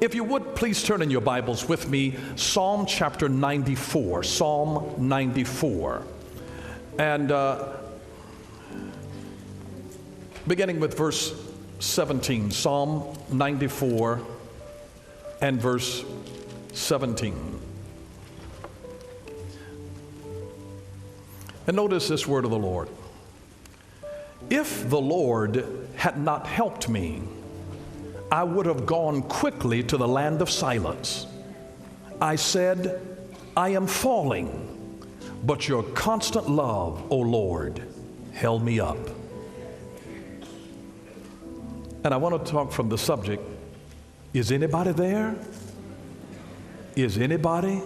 If you would, please turn in your Bibles with me, Psalm chapter 94, Psalm 94. And beginning with verse 17, Psalm 94 and verse 17. And notice this word of the Lord. If the Lord had not helped me, I would have gone quickly to the land of silence. I said, I am falling, but your constant love, O Lord, held me up. And I want to talk from the subject, is anybody there? Is anybody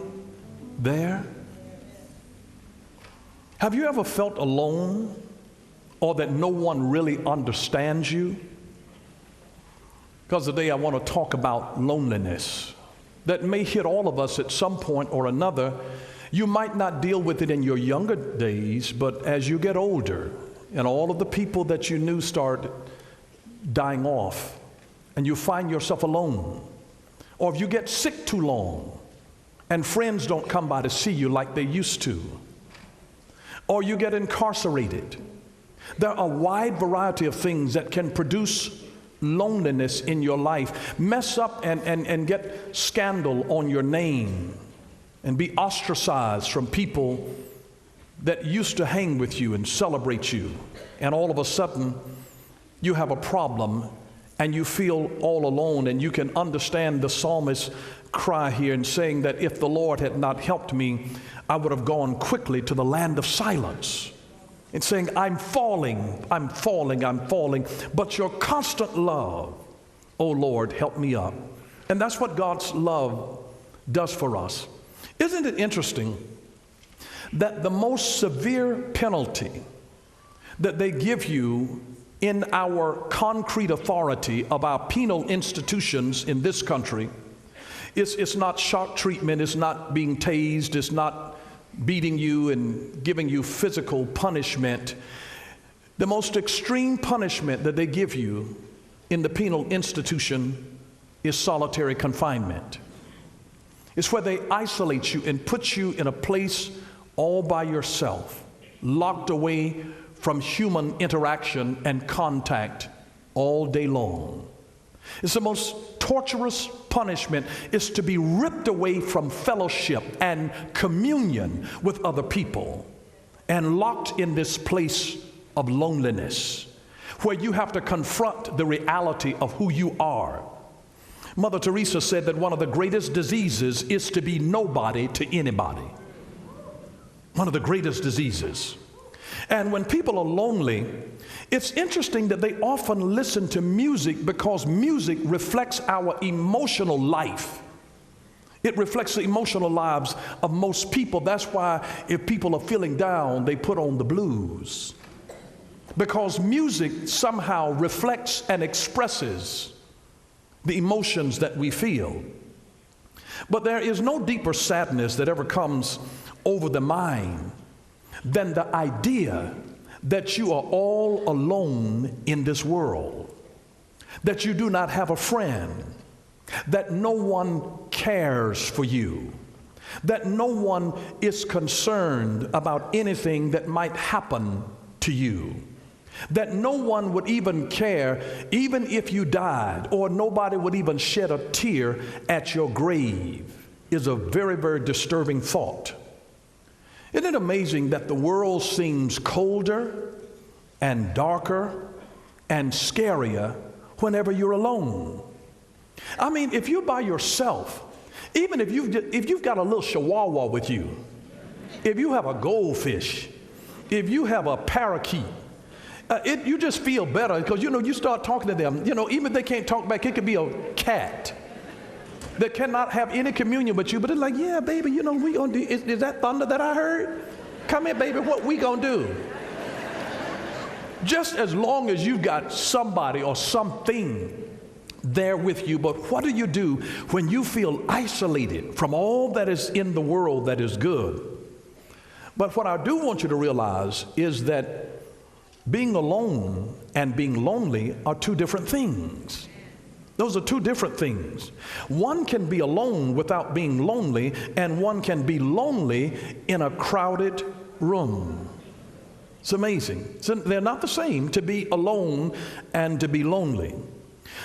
there? Have you ever felt alone or that no one really understands you? Because today I want to talk about loneliness that may hit all of us at some point or another. You might not deal with it in your younger days, but as you get older and all of the people that you knew start dying off and you find yourself alone, or if you get sick too long and friends don't come by to see you like they used to, or you get incarcerated. There are a wide variety of things that can produce loneliness in your life, mess up and get scandal on your name, and be ostracized from people that used to hang with you and celebrate you. And all of a sudden, you have a problem and you feel all alone, and you can understand the psalmist's cry here in saying that if the Lord had not helped me, I would have gone quickly to the land of silence. And saying, I'm falling, but your constant love, oh Lord, help me up. And that's what God's love does for us. Isn't it interesting that the most severe penalty that they give you in our concrete authority of our penal institutions in this country, it's not shock treatment, it's not being tased, it's not beating you and giving you physical punishment. The most extreme punishment that they give you in the penal institution is solitary confinement. It's where they isolate you and put you in a place all by yourself, locked away from human interaction and contact all day long. It's the most torturous punishment, is to be ripped away from fellowship and communion with other people and locked in this place of loneliness where you have to confront the reality of who you are. Mother Teresa said that one of the greatest diseases is to be nobody to anybody. One of the greatest diseases. And when people are lonely, it's interesting that they often listen to music because music reflects our emotional life. It reflects the emotional lives of most people. That's why if people are feeling down, they put on the blues. Because music somehow reflects and expresses the emotions that we feel. But there is no deeper sadness that ever comes over the mind than the idea that you are all alone in this world, that you do not have a friend, that no one cares for you, that no one is concerned about anything that might happen to you, that no one would even care even if you died, or nobody would even shed a tear at your grave, is a very, very disturbing thought. Isn't it amazing that the world seems colder and darker and scarier whenever you're alone? I mean, if you're by yourself, even if you've got a little chihuahua with you, if you have a goldfish, if you have a parakeet, you just feel better because, you start talking to them. Even if they can't talk back, it could be a cat that cannot have any communion with you, but it's like, yeah, baby, we gonna do, is that thunder that I heard? Come here, baby, what we gonna do? Just as long as you've got somebody or something there with you, but what do you do when you feel isolated from all that is in the world that is good? But what I do want you to realize is that being alone and being lonely are two different things. Those are two different things. One can be alone without being lonely, and one can be lonely in a crowded room. It's amazing. So they're not the same, to be alone and to be lonely.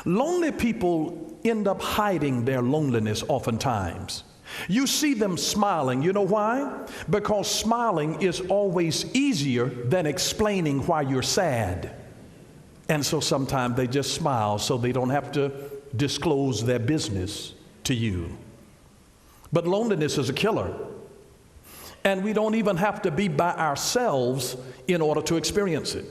Lonely people end up hiding their loneliness oftentimes. You see them smiling. You know why? Because smiling is always easier than explaining why you're sad. And so sometimes they just smile so they don't have to disclose their business to you. But loneliness is a killer. And we don't even have to be by ourselves in order to experience it.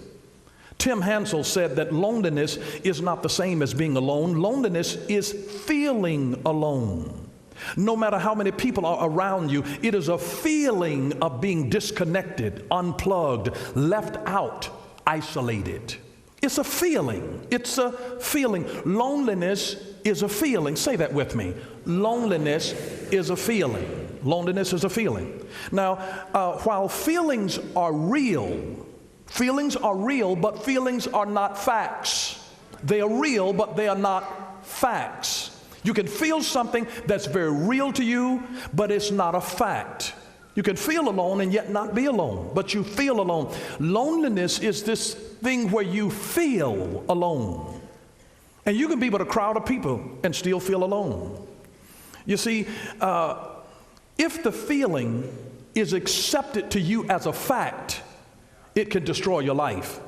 Tim Hansel said that loneliness is not the same as being alone. Loneliness is feeling alone. No matter how many people are around you, it is a feeling of being disconnected, unplugged, left out, isolated. It's a feeling. It's a feeling. Loneliness is a feeling. Say that with me. Loneliness is a feeling. Loneliness is a feeling. Now, while feelings are real, but feelings are not facts. They are real, but they are not facts. You can feel something that's very real to you, but it's not a fact. You can feel alone and yet not be alone, but you feel alone. Loneliness is this thing where you feel alone. And you can be with a crowd of people and still feel alone. You see, if the feeling is accepted to you as a fact, it can destroy your life.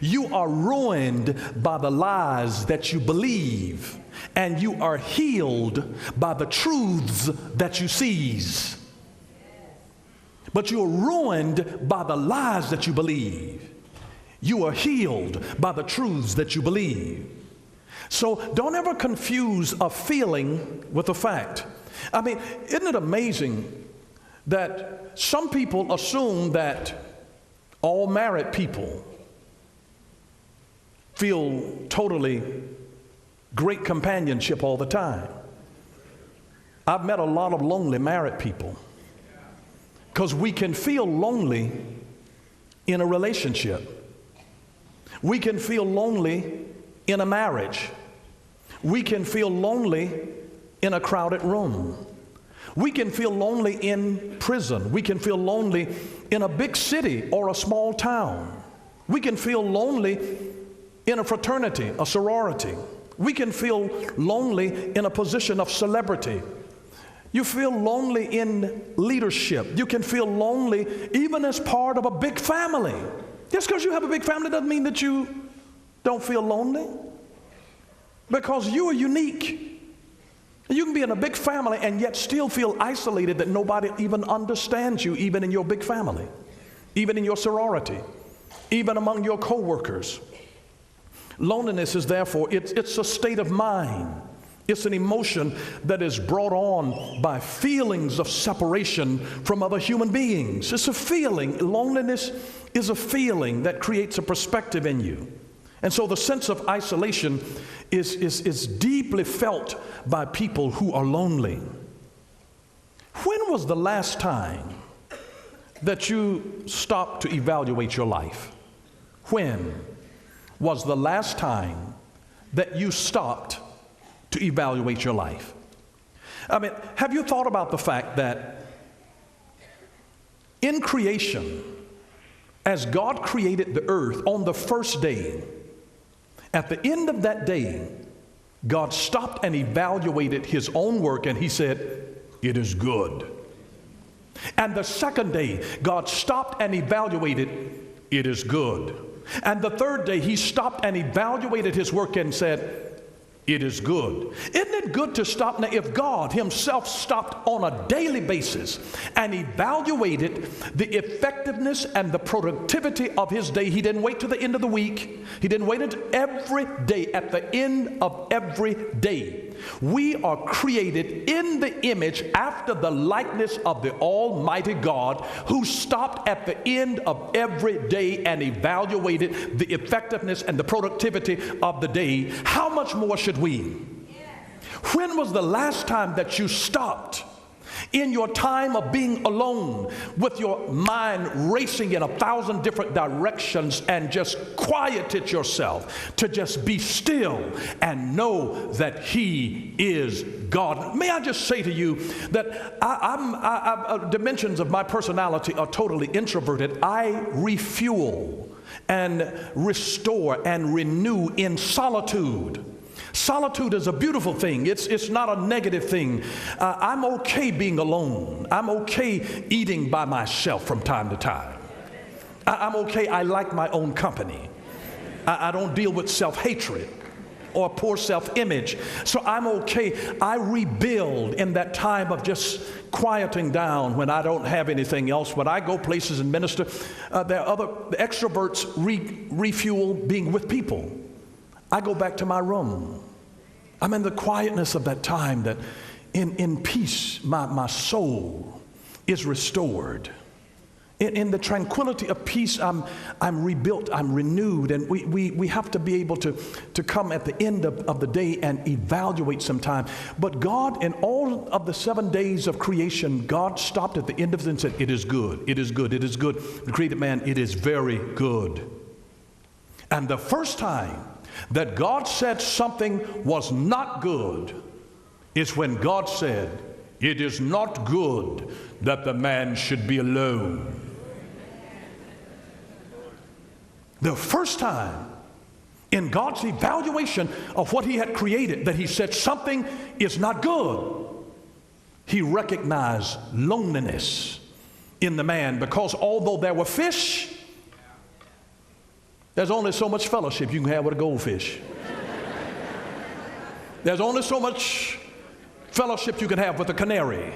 You are ruined by the lies that you believe, and you are healed by the truths that you seize. But you are ruined by the lies that you believe. You are healed by the truths that you believe. So don't ever confuse a feeling with a fact. I mean, isn't it amazing that some people assume that all married people feel totally great companionship all the time? I've met a lot of lonely married people because we can feel lonely in a relationship. We can feel lonely in a marriage. We can feel lonely in a crowded room. We can feel lonely in prison. We can feel lonely in a big city or a small town. We can feel lonely in a fraternity, a sorority. We can feel lonely in a position of celebrity. You feel lonely in leadership. You can feel lonely even as part of a big family. Just because you have a big family doesn't mean that you don't feel lonely. Because you are unique. You can be in a big family and yet still feel isolated, that nobody even understands you, even in your big family, even in your sorority, even among your coworkers. Loneliness is therefore, it's a state of mind. It's an emotion that is brought on by feelings of separation from other human beings. It's a feeling. Loneliness is a feeling that creates a perspective in you. And so the sense of isolation is deeply felt by people who are lonely. When was the last time that you stopped to evaluate your life? When was the last time that you stopped to evaluate your life? I mean, have you thought about the fact that in creation, as God created the earth on the first day, at the end of that day, God stopped and evaluated his own work, and he said, "It is good." And the second day, God stopped and evaluated, "It is good." And the third day, he stopped and evaluated his work and said, "It is good." Isn't it good to stop? Now, if God himself stopped on a daily basis and evaluated the effectiveness and the productivity of his day, he didn't wait to the end of the week. He didn't wait until every day. At the end of every day, we are created in the image after the likeness of the Almighty God, who stopped at the end of every day and evaluated the effectiveness and the productivity of the day. How much more should we? When was the last time that you stopped In your time of being alone with your mind racing in 1,000 different directions, and just quiet it yourself to just be still and know that He is God. May I just say to you that dimensions of my personality are totally introverted. I refuel and restore and renew in solitude. Solitude is a beautiful thing. It's not a negative thing. I'm okay being alone. I'm okay eating by myself from time to time. I'm okay. I like my own company. I don't deal with self-hatred or poor self-image. So I'm okay. I rebuild in that time of just quieting down when I don't have anything else. When I go places and minister, there are other extroverts refuel being with people. I go back to my room. I'm in the quietness of that time, that in peace my soul is restored. In the tranquility of peace, I'm rebuilt, I'm renewed. And we have to be able to come at the end of the day and evaluate sometime. But God, in all of the 7 days of creation, God stopped at the end of it and said, it is good, it is good, it is good. The created man, it is very good. And the first time that God said something was not good is when God said, it is not good that the man should be alone. The first time in God's evaluation of what He had created that He said something is not good, He recognized loneliness in the man, because although there were fish, there's only so much fellowship you can have with a goldfish. There's only so much fellowship you can have with a canary.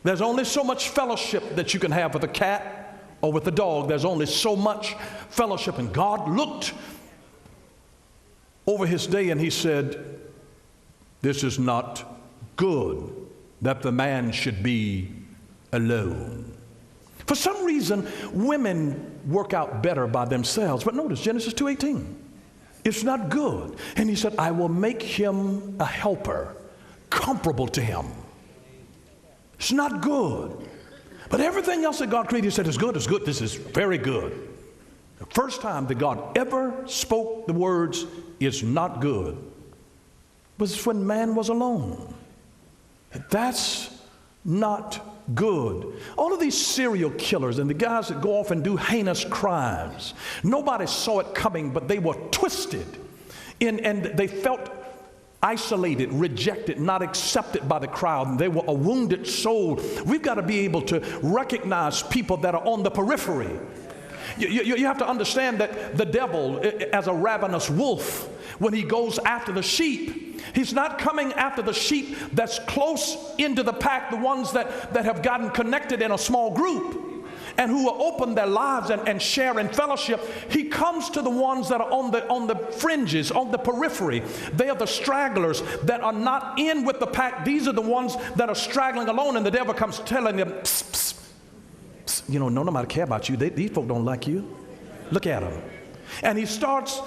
There's only so much fellowship that you can have with a cat or with a dog. There's only so much fellowship. And God looked over His day and He said, this is not good that the man should be alone. For some reason, women work out better by themselves. But notice Genesis 2:18. It's not good. And He said, I will make him a helper comparable to him. It's not good. But everything else that God created, He said, is good, it's good. This is very good. The first time that God ever spoke the words, it's not good, was when man was alone. That's not good. All of these serial killers and the guys that go off and do heinous crimes, nobody saw it coming, but they were twisted and they felt isolated, rejected, not accepted by the crowd, and they were a wounded soul. We've got to be able to recognize people that are on the periphery. You have to understand that the devil, as a ravenous wolf, when he goes after the sheep, he's not coming after the sheep that's close into the pack, the ones that have gotten connected in a small group and who will open their lives and share in fellowship. He comes to the ones that are on the fringes, on the periphery. They are the stragglers that are not in with the pack. These are the ones that are straggling alone, and the devil comes telling them, psst, psst, psst, you know, nobody care about you. These folk don't like you. Look at them. And he starts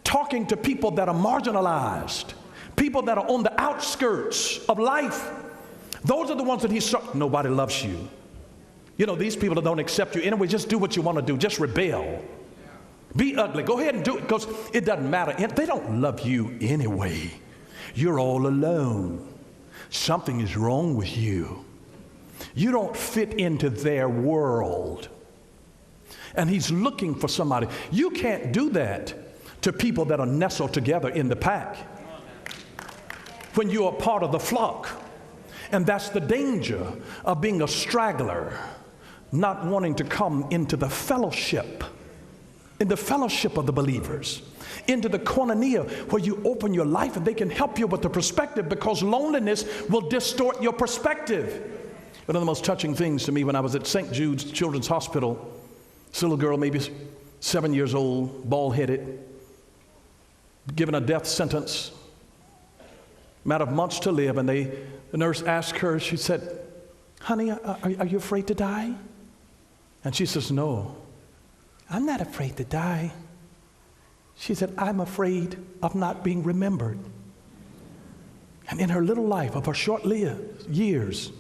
talking to people that are marginalized, people that are on the outskirts of life. Those are the ones that he starts. Nobody loves you. You know, these people that don't accept you anyway, just do what you want to do. Just rebel. Be ugly. Go ahead and do it, because it doesn't matter. They don't love you anyway. You're all alone. Something is wrong with you. You don't fit into their world. And he's looking for somebody. You can't do that to people that are nestled together in the pack when you are part of the flock. And that's the danger of being a straggler, not wanting to come into the fellowship, in the fellowship of the believers, into the koinonia where you open your life and they can help you with the perspective, because loneliness will distort your perspective. One of the most touching things to me when I was at St. Jude's Children's Hospital, this little girl, maybe 7 years old, bald-headed, given a death sentence, matter of months to live, and the nurse asked her, she said, honey, are you afraid to die? And she says, no, I'm not afraid to die. She said, I'm afraid of not being remembered. And in her little life of her short-lived years,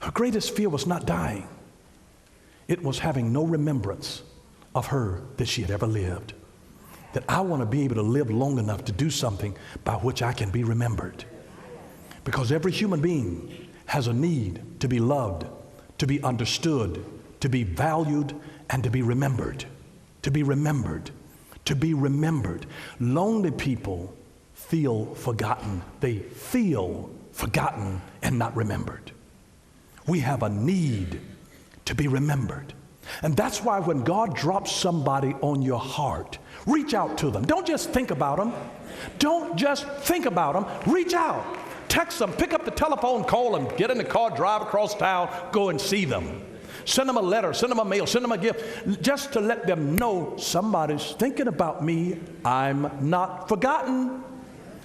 her greatest fear was not dying. It was having no remembrance of her that she had ever lived. That I want to be able to live long enough to do something by which I can be remembered. Because every human being has a need to be loved, to be understood, to be valued, and to be remembered. To be remembered. To be remembered. Lonely people feel forgotten. They feel forgotten and not remembered. We have a need to be remembered. And that's why when God drops somebody on your heart, reach out to them. Don't just think about them. Don't just think about them. Reach out. Text them. Pick up the telephone, call them. Get in the car, drive across town, go and see them. Send them a letter, send them a mail, send them a gift, just to let them know somebody's thinking about me. I'm not forgotten.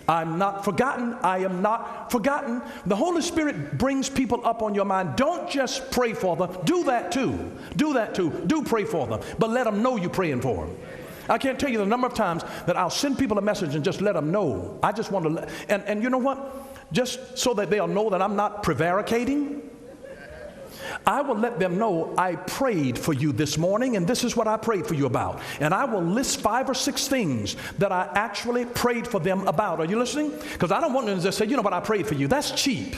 I'm not forgotten. I am not forgotten. The Holy Spirit brings people up on your mind. Don't just pray for them. Do that too. Do that too. Do pray for them. But let them know you're praying for them. I can't tell you the number of times that I'll send people a message and just let them know. I just want to, and you know what? Just so that they'll know that I'm not prevaricating, I will let them know I prayed for you this morning, and this is what I prayed for you about. And I will list 5 or 6 things that I actually prayed for them about. Are you listening? Because I don't want them to just say, you know what, I prayed for you. That's cheap.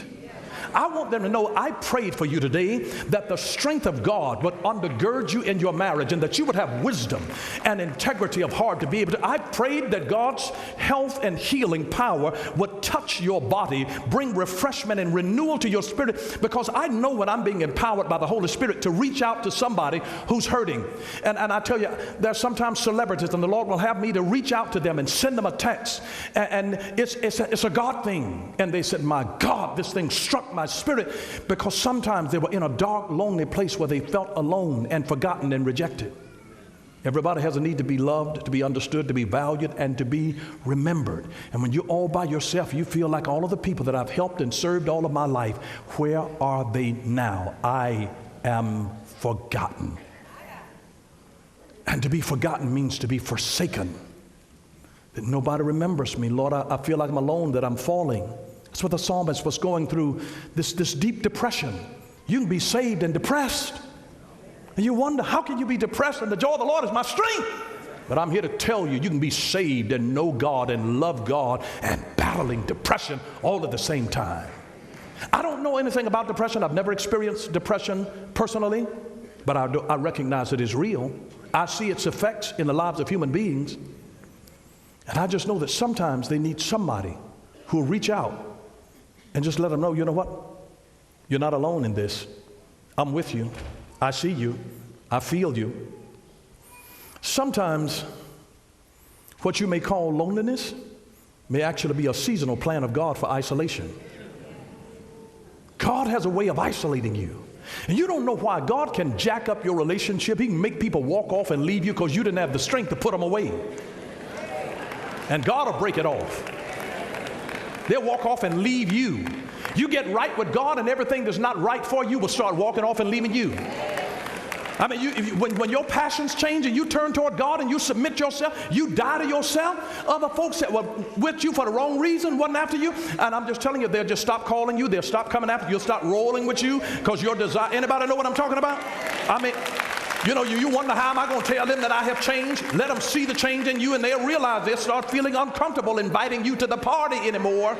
I want them to know I prayed for you today, that the strength of God would undergird you in your marriage, and that you would have wisdom and integrity of heart to be able to. I prayed that God's health and healing power would touch your body, bring refreshment and renewal to your spirit, because I know when I'm being empowered by the Holy Spirit to reach out to somebody who's hurting. And I tell you, there's sometimes celebrities, and the Lord will have me to reach out to them and send them a text. And it's a God thing. And they said, my God, this thing struck my spirit, because sometimes they were in a dark, lonely place where they felt alone and forgotten and rejected. Everybody has a need to be loved, to be understood, to be valued, and to be remembered. And when you're all by yourself, you feel like all of the people that I've helped and served all of my life, where are they now? I am forgotten. And to be forgotten means to be forsaken. That nobody remembers me. Lord, I feel like I'm alone, that I'm falling. That's what the psalmist was going through, this deep depression. You can be saved and depressed. And you wonder, how can you be depressed and the joy of the Lord is my strength? But I'm here to tell you, you can be saved and know God and love God and battling depression all at the same time. I don't know anything about depression. I've never experienced depression personally, but I recognize it is real. I see its effects in the lives of human beings. And I just know that sometimes they need somebody who will reach out and just let them know, you know what? You're not alone in this. I'm with you. I see you. I feel you. Sometimes what you may call loneliness may actually be a seasonal plan of God for isolation. God has a way of isolating you. And you don't know why. God can jack up your relationship. He can make people walk off and leave you because you didn't have the strength to put them away. And God will break it off. They'll walk off and leave you. You get right with God, and everything that's not right for you will start walking off and leaving you. I mean, when your passions change and you turn toward God and you submit yourself, you die to yourself. Other folks that were with you for the wrong reason, wasn't after you. And I'm just telling you, they'll just stop calling you. They'll stop coming after you. You'll start rolling with you because your desire. Anybody know what I'm talking about? I mean, you know, you wonder, how am I going to tell them that I have changed? Let them see the change in you, and they'll realize they'll start feeling uncomfortable inviting you to the party anymore,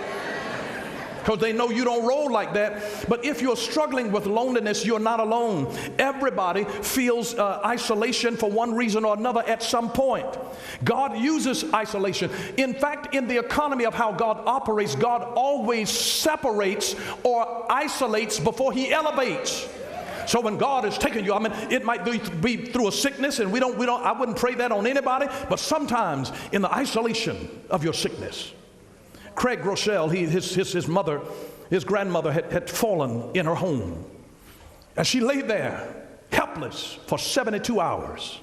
because they know you don't roll like that. But if you're struggling with loneliness, you're not alone. Everybody feels isolation for one reason or another at some point. God uses isolation. In fact, in the economy of how God operates, God always separates or isolates before he elevates. So when God is taking you, I mean, it might be through a sickness, and I wouldn't pray that on anybody, but sometimes in the isolation of your sickness. Craig Rochelle, his mother, his grandmother had fallen in her home. And she lay there, helpless, for 72 hours.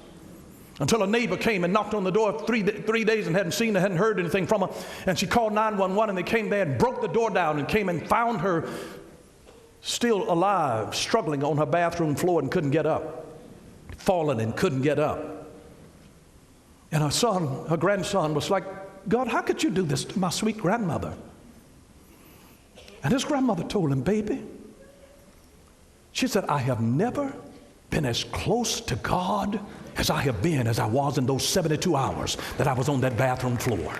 Until a neighbor came and knocked on the door 3 days and hadn't seen her, hadn't heard anything from her. And she called 911, and they came there and broke the door down and came and found her still alive, struggling on her bathroom floor and couldn't get up. Fallen and couldn't get up. And her grandson was like, God, how could you do this to my sweet grandmother? And his grandmother told him, baby, she said, I have never been as close to God as I was in those 72 hours that I was on that bathroom floor.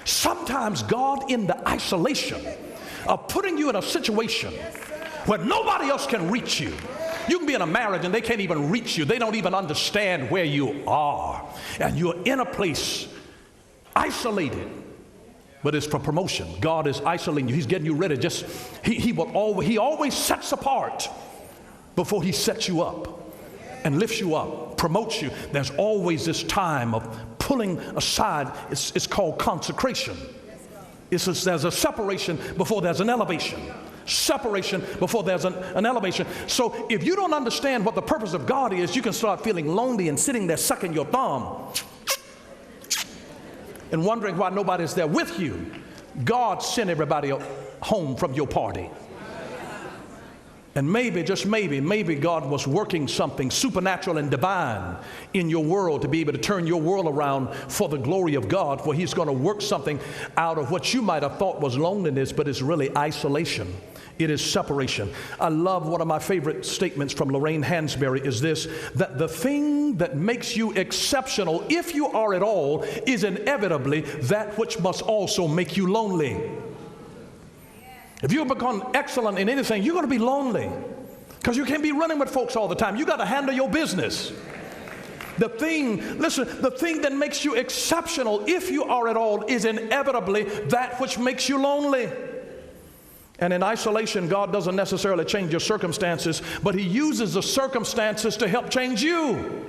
Sometimes God, in the isolation of putting you in a situation where nobody else can reach you. You can be in a marriage and they can't even reach you. They don't even understand where you are. And you're in a place isolated. But it's for promotion. God is isolating you. He's getting you ready. He always sets apart before he sets you up and lifts you up, promotes you. There's always this time of pulling aside. It's called consecration. There's a separation before there's an elevation. Separation before there's an elevation. So if you don't understand what the purpose of God is, you can start feeling lonely and sitting there sucking your thumb and wondering why nobody's there with you. God sent everybody home from your party. And maybe, just maybe God was working something supernatural and divine in your world to be able to turn your world around for the glory of God, where he's going to work something out of what you might have thought was loneliness, but it's really isolation. It is separation. I love one of my favorite statements from Lorraine Hansberry is this, that the thing that makes you exceptional, if you are at all, is inevitably that which must also make you lonely. If you become excellent in anything, you're going to be lonely because you can't be running with folks all the time. You got to handle your business. The thing that makes you exceptional, if you are at all, is inevitably that which makes you lonely. And in isolation, God doesn't necessarily change your circumstances, but he uses the circumstances to help change you.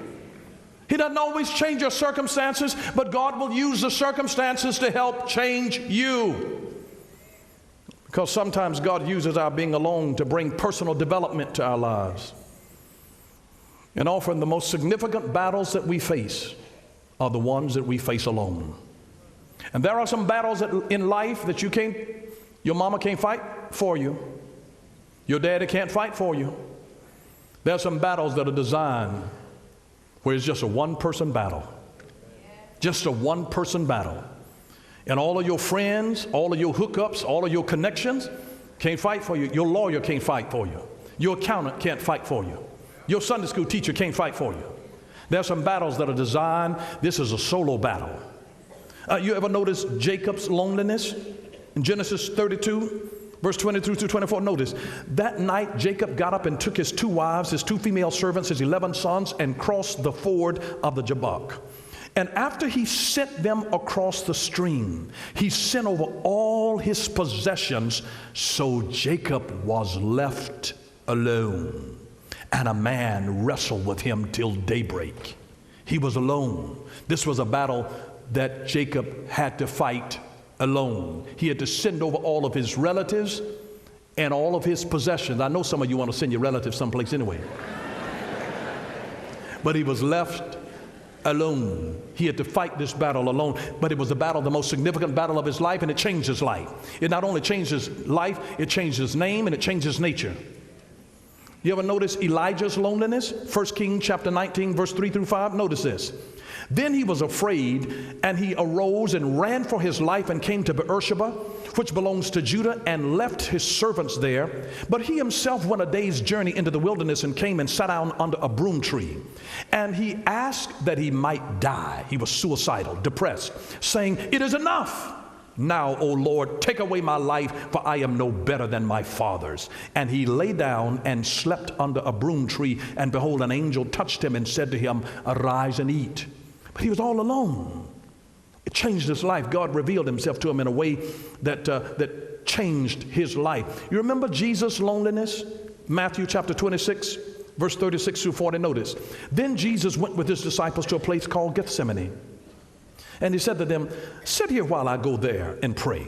He doesn't always change your circumstances, but God will use the circumstances to help change you. Because sometimes God uses our being alone to bring personal development to our lives. And often the most significant battles that we face are the ones that we face alone. And there are some battles in life that your mama can't fight for you. Your daddy can't fight for you. There are some battles that are designed where it's just a one-person battle. Just a one-person battle. And all of your friends, all of your hookups, all of your connections can't fight for you. Your lawyer can't fight for you. Your accountant can't fight for you. Your Sunday school teacher can't fight for you. There are some battles that are designed. This is a solo battle. You ever notice Jacob's loneliness? In Genesis 32, verse 22 through 24, notice, that night Jacob got up and took his 2 wives, his 2 female servants, his 11 sons, and crossed the ford of the Jabbok. And after he sent them across the stream, he sent over all his possessions, so Jacob was left alone. And a man wrestled with him till daybreak. He was alone. This was a battle that Jacob had to fight alone. He had to send over all of his relatives and all of his possessions. I know some of you want to send your relatives someplace anyway. But he was left alone. He had to fight this battle alone, but it was the battle, the most significant battle of his life, and it changed his life. It not only changed his life, it changed his name and it changed his nature. You ever notice Elijah's loneliness? 1 Kings chapter 19, verse 3 through 5. Notice this. Then he was afraid, and he arose and ran for his life and came to Beersheba, which belongs to Judah, and left his servants there. But he himself went a day's journey into the wilderness and came and sat down under a broom tree. And he asked that he might die. He was suicidal, depressed, saying, "It is enough. Now, O Lord, take away my life, for I am no better than my fathers." And he lay down and slept under a broom tree. And behold, an angel touched him and said to him, "Arise and eat." But he was all alone. It changed his life. God revealed himself to him in a way that changed his life. You remember Jesus' loneliness? Matthew chapter 26, verse 36 through 40. Notice. Then Jesus went with his disciples to a place called Gethsemane. And he said to them, "Sit here while I go there and pray."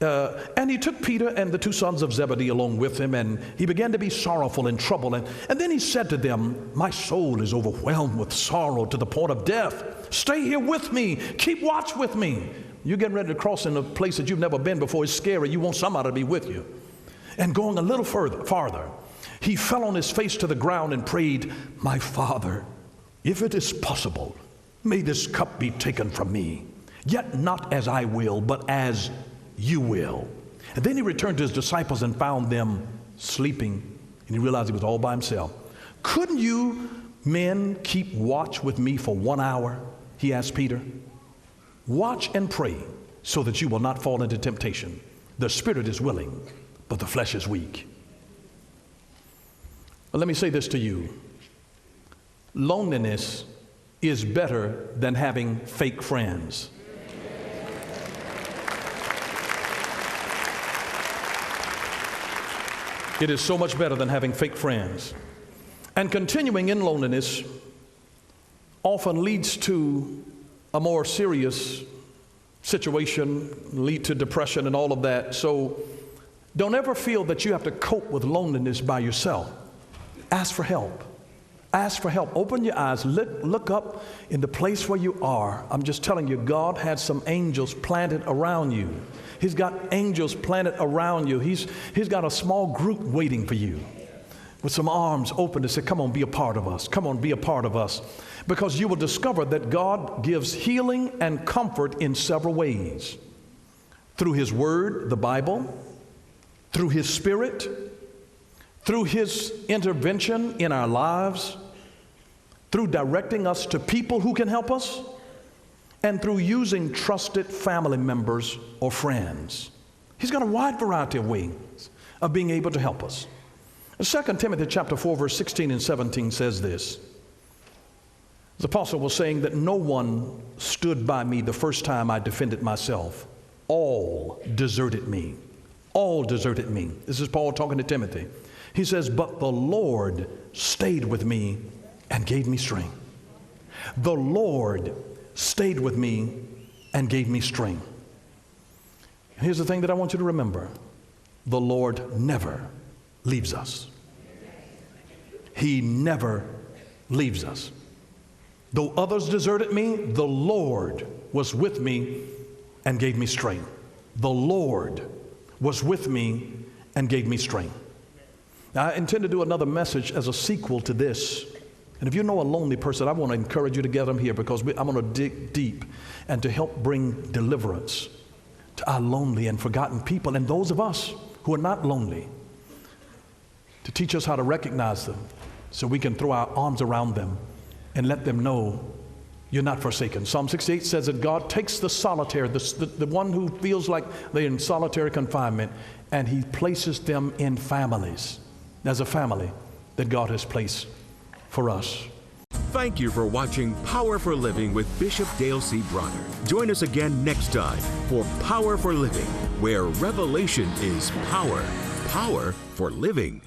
And he took Peter and the 2 sons of Zebedee along with him, and he began to be sorrowful and troubled. And then he said to them, "My soul is overwhelmed with sorrow to the point of death. Stay here with me. Keep watch with me." You're getting ready to cross in a place that you've never been before. It's scary. You want somebody to be with you. And going a little farther, he fell on his face to the ground and prayed, "My Father, if it is possible, may this cup be taken from me. Yet not as I will, but as you will." And then he returned to his disciples and found them sleeping, and he realized he was all by himself. Couldn't you men keep watch with me for 1 hour? He asked Peter. Watch and pray so that you will not fall into temptation. The spirit is willing, but the flesh is weak. Well, let me say this to you. Loneliness is better than having fake friends. It is so much better than having fake friends. And continuing in loneliness often leads to a more serious situation, lead to depression and all of that. So don't ever feel that you have to cope with loneliness by yourself. Ask for help. Ask for help. Open your eyes. Look up in the place where you are. I'm just telling you, God had some angels planted around you. He's got angels planted around you. He's got a small group waiting for you with some arms open to say, come on, be a part of us. Come on, be a part of us. Because you will discover that God gives healing and comfort in several ways. Through His Word, the Bible, through His Spirit, through His intervention in our lives, through directing us to people who can help us, and through using trusted family members or friends. He's got a wide variety of ways of being able to help us. 2 Timothy chapter 4, verse 16 and 17 says this. The apostle was saying that no one stood by me the first time I defended myself. All deserted me. All deserted me. This is Paul talking to Timothy. He says, but the Lord stayed with me and gave me strength. The Lord stayed with me and gave me strength. And here's the thing that I want you to remember. The Lord never leaves us. He never leaves us. Though others deserted me, the Lord was with me and gave me strength. The Lord was with me and gave me strength. Now, I intend to do another message as a sequel to this. And if you know a lonely person, I want to encourage you to get them here, because I'm going to dig deep and to help bring deliverance to our lonely and forgotten people, and those of us who are not lonely, to teach us how to recognize them so we can throw our arms around them and let them know you're not forsaken. Psalm 68 says that God takes the solitary, the one who feels like they're in solitary confinement, and He places them in families. There's a family that God has placed for us. Thank you for watching Power for Living with Bishop Dale C. Bronner. Join us again next time for Power for Living, where revelation is power. Power for living.